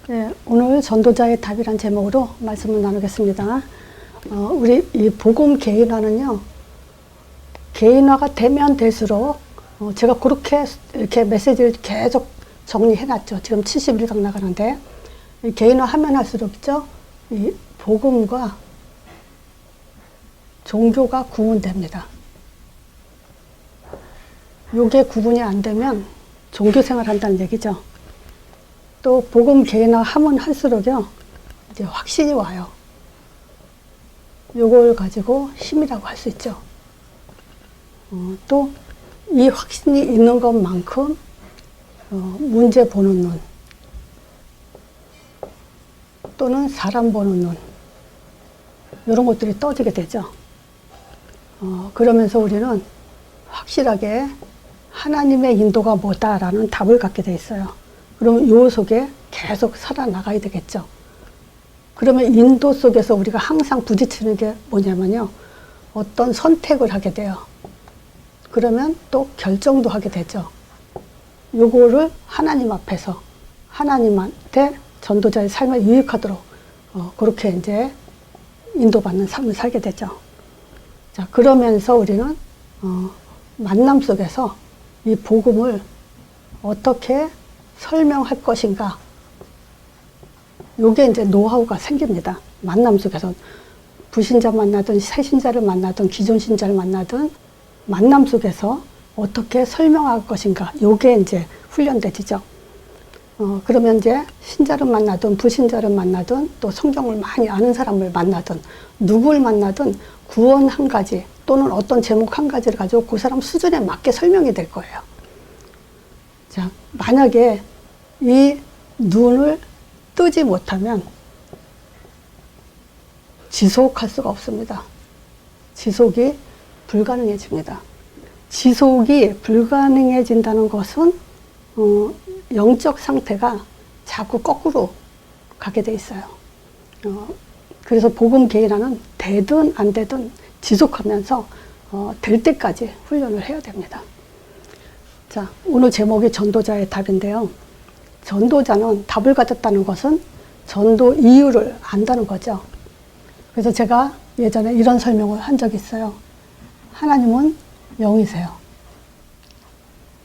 네, 오늘 전도자의 답이란 제목으로 말씀을 나누겠습니다. 우리 이 복음 개인화는요, 개인화가 되면 될수록 제가 그렇게 이렇게 메시지를 계속 정리해놨죠. 지금 71강 나가는데 이 개인화 하면 할수록죠, 이 복음과 종교가 구분됩니다. 요게 구분이 안 되면 종교 생활 한다는 얘기죠. 또 복음 개인화 하면 할수록요, 이제 확신이 와요. 요걸 가지고 힘이라고 할 수 있죠. 또 이 확신이 있는 것만큼 문제 보는 눈 또는 사람 보는 눈, 이런 것들이 떠지게 되죠. 그러면서 우리는 확실하게 하나님의 인도가 뭐다라는 답을 갖게 돼 있어요. 그러면 요 속에 계속 살아나가야 되겠죠. 그러면 인도 속에서 우리가 항상 부딪히는 게 뭐냐면요, 어떤 선택을 하게 돼요. 그러면 또 결정도 하게 되죠. 요거를 하나님 앞에서 하나님한테 전도자의 삶에 유익하도록 그렇게 이제 인도받는 삶을 살게 되죠. 자, 그러면서 우리는 만남 속에서 이 복음을 어떻게 설명할 것인가, 요게 이제 노하우가 생깁니다. 만남 속에서 불신자 만나든 새신자를 만나든 기존 신자를 만나든 만남 속에서 어떻게 설명할 것인가, 요게 이제 훈련되지죠. 그러면 이제 신자를 만나든 불신자를 만나든 또 성경을 많이 아는 사람을 만나든 누구를 만나든 구원 한 가지 또는 어떤 제목 한 가지를 가지고 그 사람 수준에 맞게 설명이 될 거예요. 자, 만약에 이 눈을 뜨지 못하면 지속할 수가 없습니다. 지속이 불가능해집니다. 지속이 불가능해진다는 것은 영적 상태가 자꾸 거꾸로 가게 돼 있어요. 그래서 복음 개인화는 되든 안 되든 지속하면서 될 때까지 훈련을 해야 됩니다. 자, 오늘 제목이 전도자의 답인데요. 전도자는 답을 가졌다는 것은 전도 이유를 안다는 거죠. 그래서 제가 예전에 이런 설명을 한 적이 있어요. 하나님은 영이세요.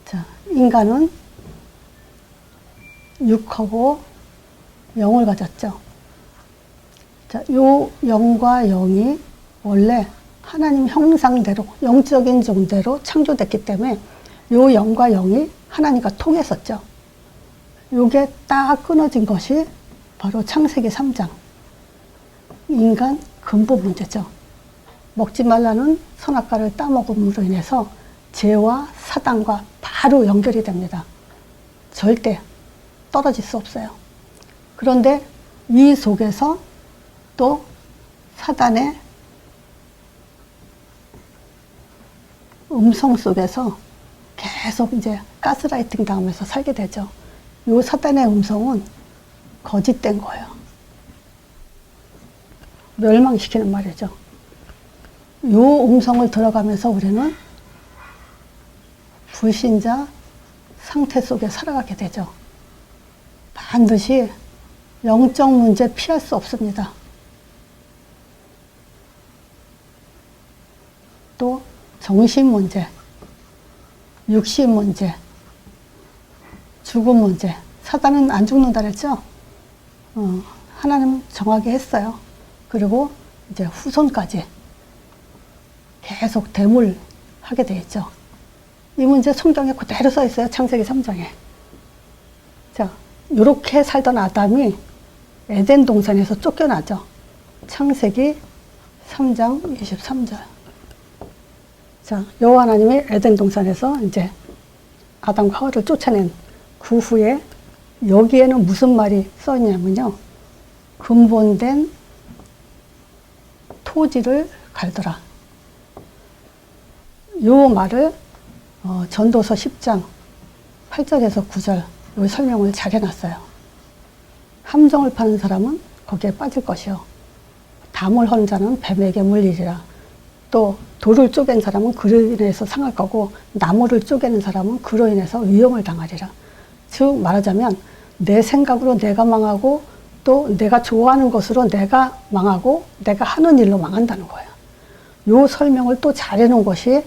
자, 인간은 육하고 영을 가졌죠. 자, 요 영과 영이 원래 하나님 형상대로 영적인 존재로 창조됐기 때문에 요 영과 영이 하나님과 통했었죠. 요게 딱 끊어진 것이 바로 창세기 3장. 인간 근본 문제죠. 먹지 말라는 선악과를 따먹음으로 인해서 죄와 사단과 바로 연결이 됩니다. 절대 떨어질 수 없어요. 그런데 이 속에서 또 사단의 음성 속에서 계속 이제 가스라이팅 당하면서 살게 되죠. 요 사단의 음성은 거짓된 거예요. 멸망시키는 말이죠. 요 음성을 들어가면서 우리는 불신자 상태 속에 살아가게 되죠. 반드시 영적 문제 피할 수 없습니다. 또 정신 문제, 육신 문제, 죽음 문제. 사단은 안 죽는다 그랬죠? 하나님 정하게 했어요. 그리고 이제 후손까지 계속 대물하게 돼 있죠. 이 문제 성경에 그대로 써 있어요. 창세기 3장에. 자, 이렇게 살던 아담이 에덴 동산에서 쫓겨나죠. 창세기 3장 23절. 자, 여호와 하나님이 에덴 동산에서 이제 아담과 하와를 쫓아낸 그 후에 여기에는 무슨 말이 써 있냐면요. 근본된 토지를 갈더라. 요 말을 전도서 10장 8절에서 9절 요 설명을 잘 해놨어요. 함정을 파는 사람은 거기에 빠질 것이요. 담을 헌 자는 뱀에게 물리리라. 또 돌을 쪼갠 사람은 그로 인해서 상할 거고 나무를 쪼개는 사람은 그로 인해서 위험을 당하리라. 즉 말하자면 내 생각으로 내가 망하고 또 내가 좋아하는 것으로 내가 망하고 내가 하는 일로 망한다는 거예요. 요 설명을 또 잘해놓은 것이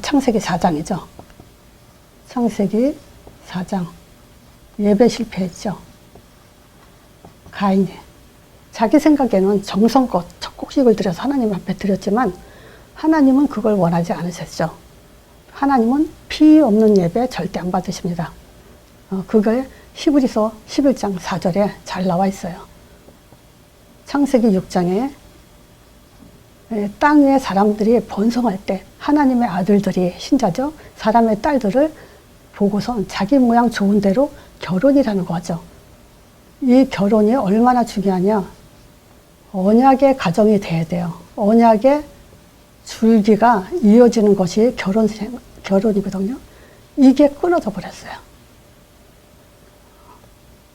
창세기 4장이죠. 창세기 4장. 예배 실패했죠. 가인이. 자기 생각에는 정성껏 첫 곡식을 들여서 하나님 앞에 드렸지만 하나님은 그걸 원하지 않으셨죠. 하나님은 피 없는 예배 절대 안 받으십니다. 그게 히브리서 11장 4절에 잘 나와 있어요. 창세기 6장에 땅 위에 사람들이 번성할 때 하나님의 아들들이 신자죠. 사람의 딸들을 보고선 자기 모양 좋은 대로 결혼이라는 거죠. 이 결혼이 얼마나 중요하냐. 언약의 가정이 돼야 돼요. 언약의 줄기가 이어지는 것이 결혼이거든요. 이게 끊어져 버렸어요.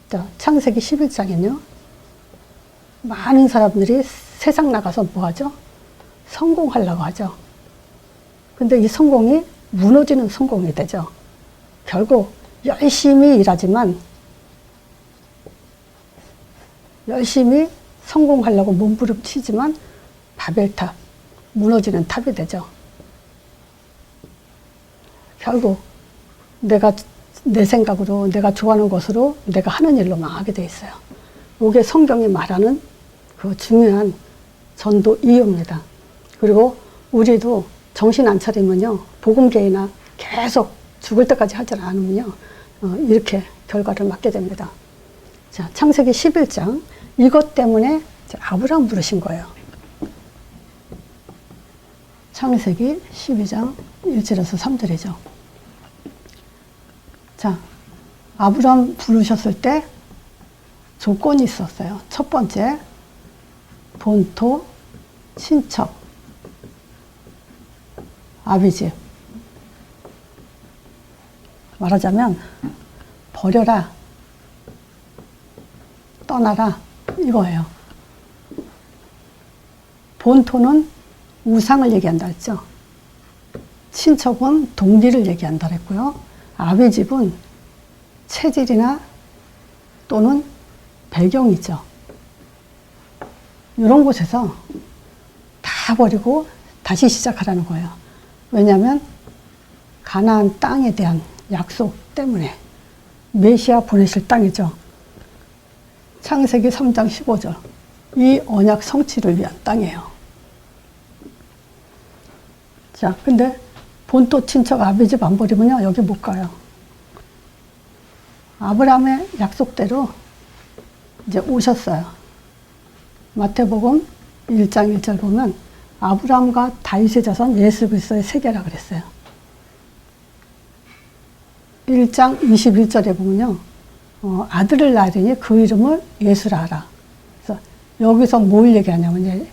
자, 창세기 11장에는요. 많은 사람들이 세상 나가서 뭐 하죠? 성공하려고 하죠. 근데 이 성공이 무너지는 성공이 되죠. 결국 열심히 일하지만 열심히 성공하려고 몸부림치지만 바벨탑, 무너지는 탑이 되죠. 결국 내 생각으로 내가 좋아하는 것으로 내가 하는 일로 망하게 돼 있어요. 이게 성경이 말하는 그 중요한 전도 이유입니다. 그리고 우리도 정신 안 차리면요, 복음계이나 계속 죽을 때까지 하지 않으면요, 이렇게 결과를 맞게 됩니다. 자, 창세기 11장. 이것 때문에 아브라함 부르신 거예요. 창세기 12장 1절에서 3절이죠. 자, 아브라함 부르셨을 때 조건이 있었어요. 첫 번째, 본토, 친척, 아비집. 말하자면 버려라, 떠나라, 이거예요. 본토는 우상을 얘기한다 했죠. 친척은 동리를 얘기한다 했고요. 아비집은 체질이나 또는 배경이죠. 이런 곳에서 다 버리고 다시 시작하라는 거예요. 왜냐하면 가나안 땅에 대한 약속 때문에 메시아 보내실 땅이죠. 창세기 3장 15절. 이 언약 성취를 위한 땅이에요. 자, 근데 본토 친척 아비집 안 버리면요, 여기 못 가요. 아브라함의 약속대로 이제 오셨어요. 마태복음 1장 1절 보면 아브라함과 다윗의 자손 예수 그리스도의 세계라 그랬어요. 1장 21절에 보면요, 아들을 낳으니 그 이름을 예수라 하라. 그래서 여기서 뭘 얘기하냐면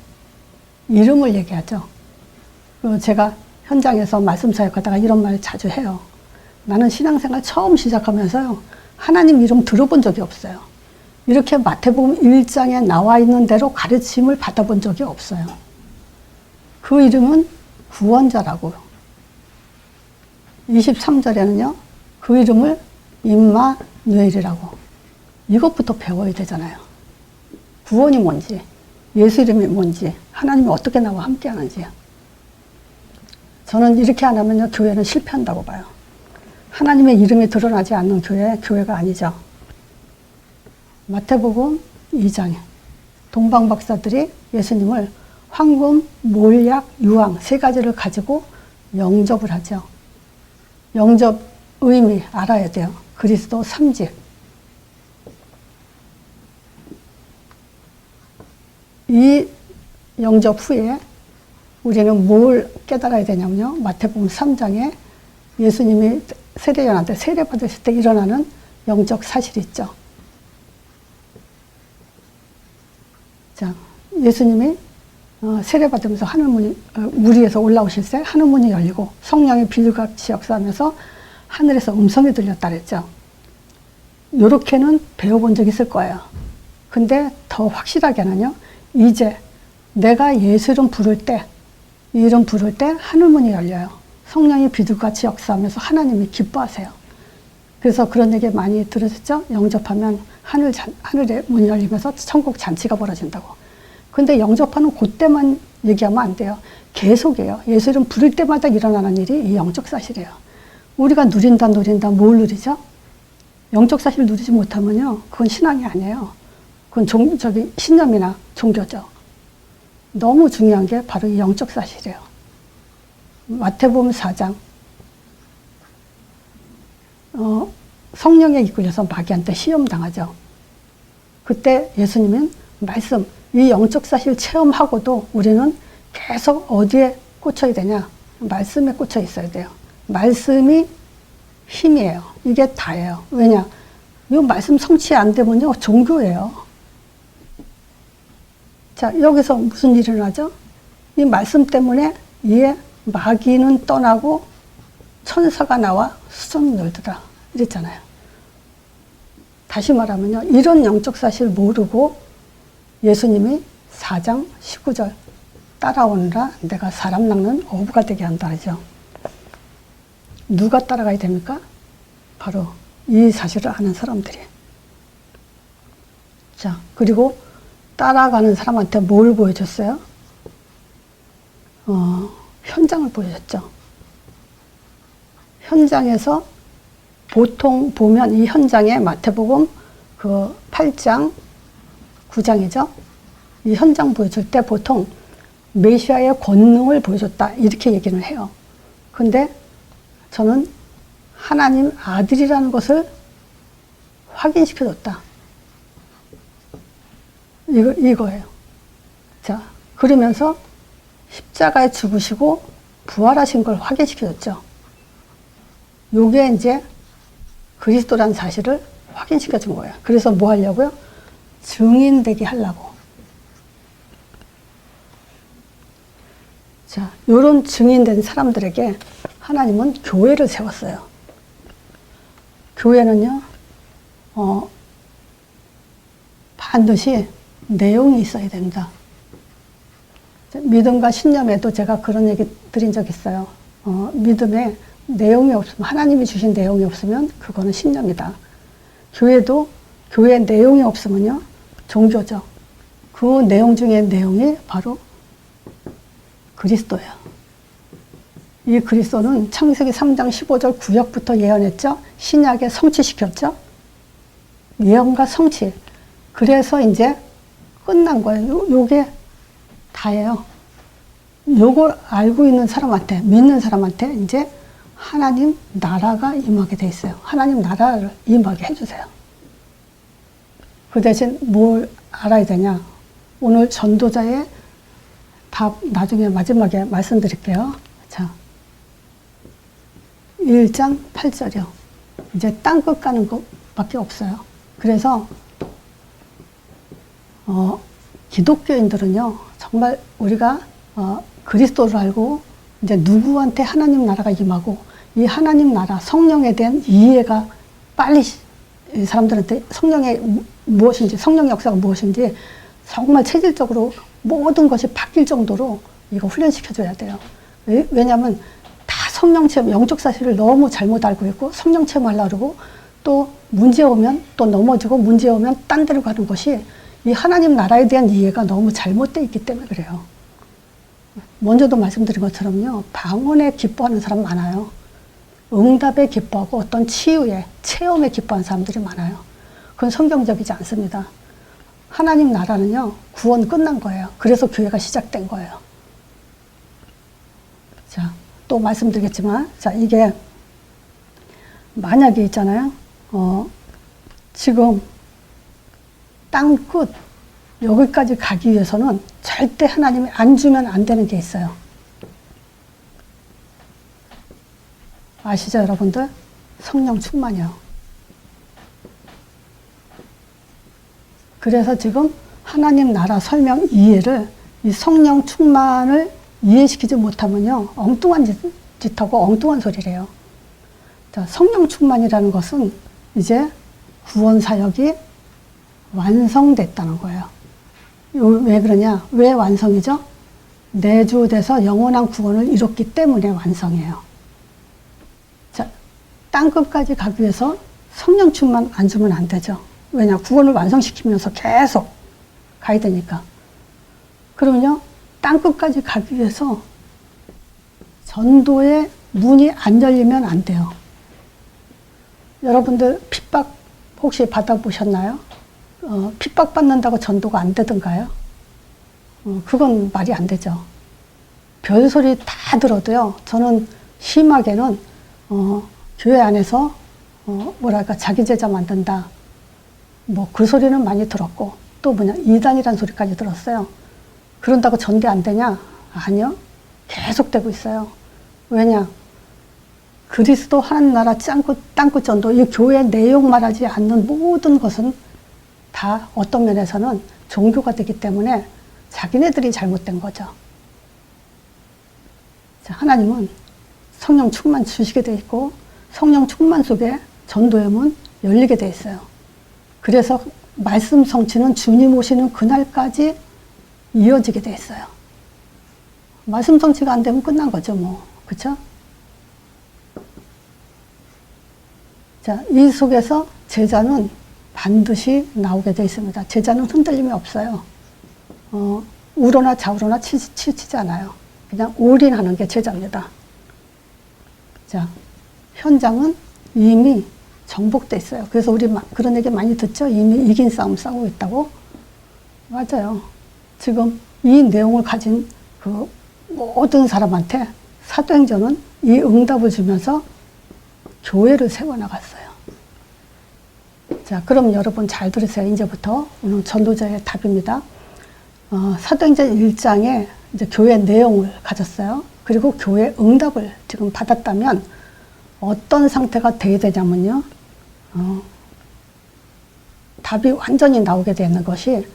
이름을 얘기하죠. 그리고 제가 현장에서 말씀 사역하다가 이런 말 자주 해요. 나는 신앙생활 처음 시작하면서요, 하나님 이름 들어본 적이 없어요. 이렇게 마태복음 1장에 나와 있는 대로 가르침을 받아본 적이 없어요. 그 이름은 구원자라고. 23절에는요, 그 이름을 임마누엘이라고. 이것부터 배워야 되잖아요. 구원이 뭔지, 예수 이름이 뭔지, 하나님이 어떻게 나와 함께 하는지요. 저는 이렇게 안 하면요, 교회는 실패한다고 봐요. 하나님의 이름이 드러나지 않는 교회가 아니죠. 마태복음 2장에 동방 박사들이 예수님을 황금, 몰약, 유황 세 가지를 가지고 영접을 하죠. 영접 의미 알아야 돼요. 그리스도 3직. 이 영접 후에 우리는 뭘 깨달아야 되냐면요, 마태복음 3장에 예수님이 세례요한한테 세례 받으실 때 일어나는 영적 사실이 있죠. 자, 예수님이 세례 받으면서 하늘문이 물 위에서 올라오실 때 하늘문이 열리고 성령의 비둘기같이 역사하면서 하늘에서 음성이 들렸다 그랬죠. 요렇게는 배워본 적이 있을 거예요. 근데 더 확실하게는요, 이제 내가 예수 이름 부를 때, 이 이름 부를 때 하늘문이 열려요. 성령이 비둘기같이 역사하면서 하나님이 기뻐하세요. 그래서 그런 얘기 많이 들으셨죠? 영접하면 하늘의 문이 열리면서 천국 잔치가 벌어진다고. 근데 영접하는 그때만 얘기하면 안 돼요. 계속해요. 예수 이름 부를 때마다 일어나는 일이 이 영적 사실이에요. 우리가 누린다 뭘 누리죠? 영적 사실을 누리지 못하면요, 그건 신앙이 아니에요. 그건 신념이나 종교죠. 너무 중요한 게 바로 이 영적 사실이에요. 마태복음 4장. 성령에 이끌려서 마귀한테 시험당하죠. 그때 예수님은 말씀, 이 영적 사실 체험하고도 우리는 계속 어디에 꽂혀야 되냐? 말씀에 꽂혀 있어야 돼요. 말씀이 힘이에요. 이게 다예요. 왜냐? 이 말씀 성취 안 되면요, 종교예요. 자, 여기서 무슨 일이 일어나죠? 이 말씀 때문에 이에 마귀는 떠나고 천사가 나와 수정이 놀더라. 이랬잖아요. 다시 말하면요, 이런 영적 사실 모르고 예수님이 4장 19절 따라오느라 내가 사람 낚는 어부가 되게 한다 하죠. 누가 따라가야 됩니까? 바로 이 사실을 아는 사람들이. 자, 그리고 따라가는 사람한테 뭘 보여줬어요? 현장을 보여줬죠. 현장에서 보통 보면 이 현장에 마태복음 그 8장, 9장이죠. 이 현장 보여줄 때 보통 메시아의 권능을 보여줬다. 이렇게 얘기를 해요. 근데 저는 하나님 아들이라는 것을 확인시켜줬다. 이거예요. 자, 그러면서 십자가에 죽으시고 부활하신 걸 확인시켜줬죠. 요게 이제 그리스도라는 사실을 확인시켜준 거예요. 그래서 뭐 하려고요? 증인되게 하려고. 자, 요런 증인된 사람들에게 하나님은 교회를 세웠어요. 교회는요, 반드시 내용이 있어야 됩니다. 믿음과 신념에도 제가 그런 얘기 드린 적 있어요. 믿음에 내용이 없으면, 하나님이 주신 내용이 없으면 그거는 신념이다. 교회도 교회 내용이 없으면요, 종교죠. 그 내용 중에 내용이 바로 그리스도예요. 이 그리스도는 창세기 3장 15절 구역부터 예언했죠. 신약에 성취시켰죠. 예언과 성취. 그래서 이제 끝난 거예요. 요게 다예요. 요걸 알고 있는 사람한테, 믿는 사람한테 이제 하나님 나라가 임하게 돼 있어요. 하나님 나라를 임하게 해주세요. 그 대신 뭘 알아야 되냐? 오늘 전도자의 답 나중에 마지막에 말씀드릴게요. 자, 1장 8절이요. 이제 땅끝 가는 것밖에 없어요. 그래서 기독교인들은요, 정말 우리가 그리스도를 알고 이제 누구한테 하나님 나라가 임하고 이 하나님 나라 성령에 대한 이해가 빨리 이 사람들한테 성령의 무엇인지, 성령의 역사가 무엇인지 정말 체질적으로 모든 것이 바뀔 정도로 이거 훈련시켜줘야 돼요. 왜냐하면 다 성령 체험, 영적 사실을 너무 잘못 알고 있고 성령 체험하려고 그러고 또 문제 오면 또 넘어지고 문제 오면 딴 데로 가는 것이 이 하나님 나라에 대한 이해가 너무 잘못되어 있기 때문에 그래요. 먼저도 말씀드린 것처럼요, 방언에 기뻐하는 사람 많아요. 응답에 기뻐하고 어떤 치유에, 체험에 기뻐하는 사람들이 많아요. 그건 성경적이지 않습니다. 하나님 나라는요, 구원 끝난 거예요. 그래서 교회가 시작된 거예요. 자, 또 말씀드리겠지만, 자, 이게 만약에 있잖아요. 지금 땅 끝, 여기까지 가기 위해서는 절대 하나님이 안 주면 안 되는 게 있어요. 아시죠, 여러분들? 성령 충만이요. 그래서 지금 하나님 나라 설명 이해를, 이 성령 충만을 이해시키지 못하면요, 엉뚱한 짓하고 엉뚱한 소리래요. 자, 성령 충만이라는 것은 이제 구원 사역이 완성됐다는 거예요. 왜 그러냐? 왜 완성이죠? 내주돼서 영원한 구원을 이뤘기 때문에 완성이에요. 자, 땅끝까지 가기 위해서 성령 충만 안 주면 안 되죠. 왜냐? 구원을 완성시키면서 계속 가야 되니까. 그러면요, 땅끝까지 가기 위해서 전도의 문이 안 열리면 안 돼요. 여러분들 핍박 혹시 받아보셨나요? 핍박받는다고 전도가 안 되던가요? 그건 말이 안 되죠. 별소리 다 들어도요, 저는 심하게는 교회 안에서 뭐랄까 자기 제자 만든다, 뭐 그 소리는 많이 들었고, 또 뭐냐 이단이란 소리까지 들었어요. 그런다고 전대 안 되냐? 아니요, 계속되고 있어요. 왜냐? 그리스도 하나님 나라 땅끝 전도, 이 교회 내용 말하지 않는 모든 것은 다 어떤 면에서는 종교가 되기 때문에 자기네들이 잘못된 거죠. 자, 하나님은 성령 충만 주시게 돼 있고, 성령 충만 속에 전도의 문 열리게 돼 있어요. 그래서 말씀 성취는 주님 오시는 그날까지 이어지게 돼 있어요. 말씀 성취가 안 되면 끝난 거죠, 뭐. 그쵸? 자, 이 속에서 제자는 반드시 나오게 돼 있습니다. 제자는 흔들림이 없어요. 우로나 좌우로나 치우치지 않아요. 그냥 올인하는 게 제자입니다. 자, 현장은 이미 정복돼 있어요. 그래서 우리 그런 얘기 많이 듣죠? 이미 이긴 싸움 싸우고 있다고. 맞아요. 지금 이 내용을 가진 그 모든 사람한테 사도행전은 이 응답을 주면서 교회를 세워나갔어요. 자, 그럼 여러분 잘 들으세요. 이제부터 오늘 전도자의 답입니다. 사도행전 1장에 이제 교회 내용을 가졌어요. 그리고 교회 응답을 지금 받았다면 어떤 상태가 돼야 되냐면요. 답이 완전히 나오게 되는 것이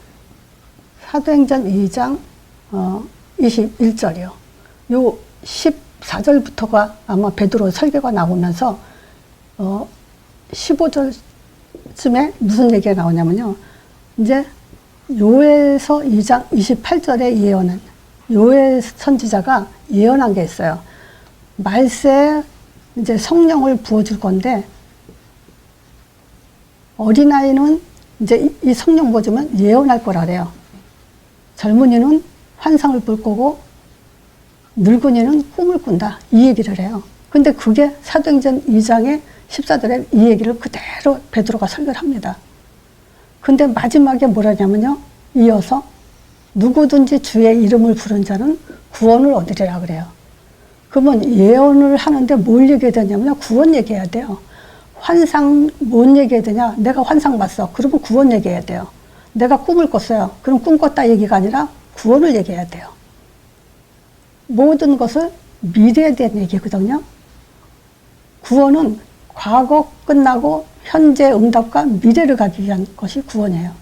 사도행전 2장 21절이요. 요 14절부터가 아마 베드로 설교가 나오면서 15절쯤에 무슨 얘기가 나오냐면요. 이제 요엘서 2장 28절에 예언은 요엘 선지자가 예언한 게 있어요. 말세에 이제 성령을 부어줄 건데, 어린아이는 이제 이 성령 부어주면 예언할 거라래요. 젊은이는 환상을 볼 거고, 늙은이는 꿈을 꾼다. 이 얘기를 해요. 근데 그게 사도행전 2장의 14절에 이 얘기를 그대로 베드로가 설교를 합니다. 근데 마지막에 뭐라냐면요. 이어서 누구든지 주의 이름을 부른 자는 구원을 얻으리라 그래요. 그러면 예언을 하는데 뭘 얘기해야 되냐면요. 구원 얘기해야 돼요. 환상 뭔 얘기해야 되냐. 내가 환상 봤어. 그러면 구원 얘기해야 돼요. 내가 꿈을 꿨어요. 그럼 꿈 꿨다 얘기가 아니라 구원을 얘기해야 돼요. 모든 것을 미래에 대한 얘기거든요. 구원은 과거 끝나고 현재 응답과 미래를 가기 위한 것이 구원이에요.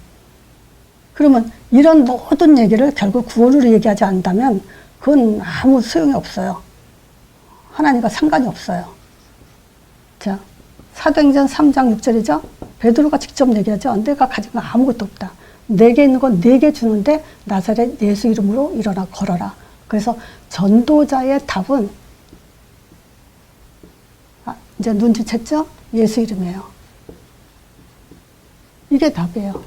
그러면 이런 모든 얘기를 결국 구원으로 얘기하지 않는다면 그건 아무 소용이 없어요. 하나님과 상관이 없어요. 자, 사도행전 3장 6절이죠. 베드로가 직접 얘기하죠. 내가 가진 건 아무것도 없다. 내게 있는 건 내게 주는데 나사렛 예수 이름으로 일어나 걸어라. 그래서 전도자의 답은 이제 눈치챘죠? 예수 이름이에요. 이게 답이에요.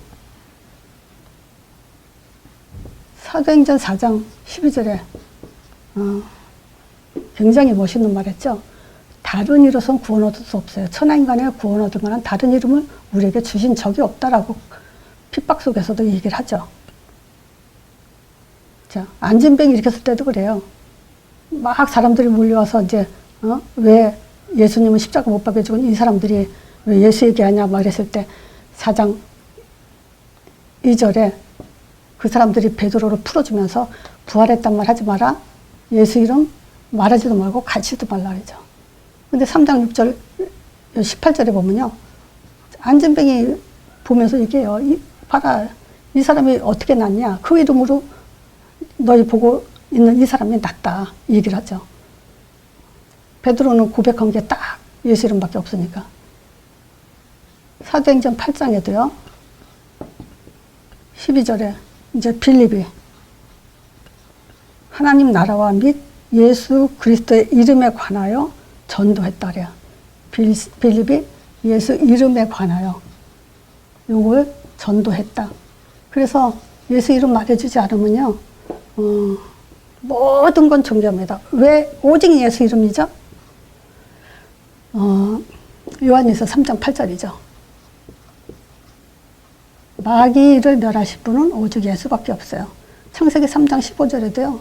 사도행전 4장 12절에 굉장히 멋있는 말 했죠. 다른 이로선 구원 얻을 수 없어요. 천하인간에 구원 얻을 만한 다른 이름을 우리에게 주신 적이 없다라고 핍박 속에서도 얘기를 하죠. 자, 안진뱅이 일으켰을 때도 그래요. 막 사람들이 몰려와서 이제 왜 예수님은 십자가 못 박혀 죽은 이 사람들이 왜 예수 얘기하냐 막 이랬을 때 4장 2절에 그 사람들이 베드로를 풀어주면서 부활했단 말 하지 마라. 예수 이름 말하지도 말고 가르치지도 말라 그러죠. 근데 3장 6절 18절에 보면요. 안진뱅이 보면서 얘기해요. 봐라. 이 사람이 어떻게 낫냐. 그 이름으로 너희 보고 있는 이 사람이 낫다. 이 얘기를 하죠. 베드로는 고백한 게 딱 예수 이름밖에 없으니까. 사도행전 8장에도요. 12절에 이제 빌립이 하나님 나라와 및 예수 그리스도의 이름에 관하여 전도했다래요. 빌립이 예수 이름에 관하여 요걸 전도했다. 그래서 예수 이름 말해주지 않으면요, 모든 건 종교입니다. 왜 오직 예수 이름이죠? 요한일서 3장 8절이죠. 마귀를 멸하실 분은 오직 예수밖에 없어요. 창세기 3장 15절에도요.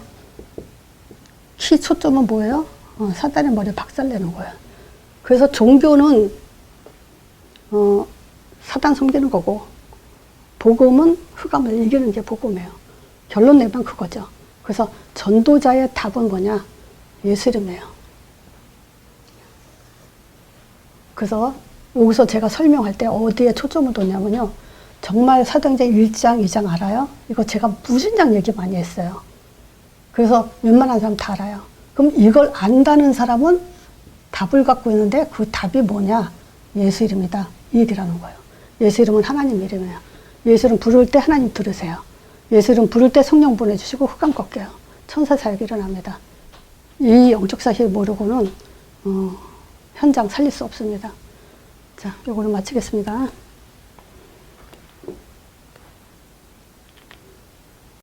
키 초점은 뭐예요? 사단의 머리에 박살내는 거예요. 그래서 종교는 사단 섬기는 거고 복음은 흑암을 이기는 게 복음이에요. 결론 내면 그거죠. 그래서 전도자의 답은 뭐냐? 예수 이름이에요. 그래서 여기서 제가 설명할 때 어디에 초점을 뒀냐면요. 정말 사도행전 1장, 2장 알아요? 이거 제가 무슨 장 얘기 많이 했어요. 그래서 웬만한 사람 다 알아요. 그럼 이걸 안다는 사람은 답을 갖고 있는데 그 답이 뭐냐? 예수 이름이다. 이 얘기라는 거예요. 예수 이름은 하나님 이름이에요. 예수 이름 부를 때 하나님 들으세요. 예수 이름 부를 때 성령 보내주시고 흑암 꺾여요. 천사 사역이 일어납니다. 이 영적 사실 모르고는 현장 살릴 수 없습니다. 자, 요거는 마치겠습니다.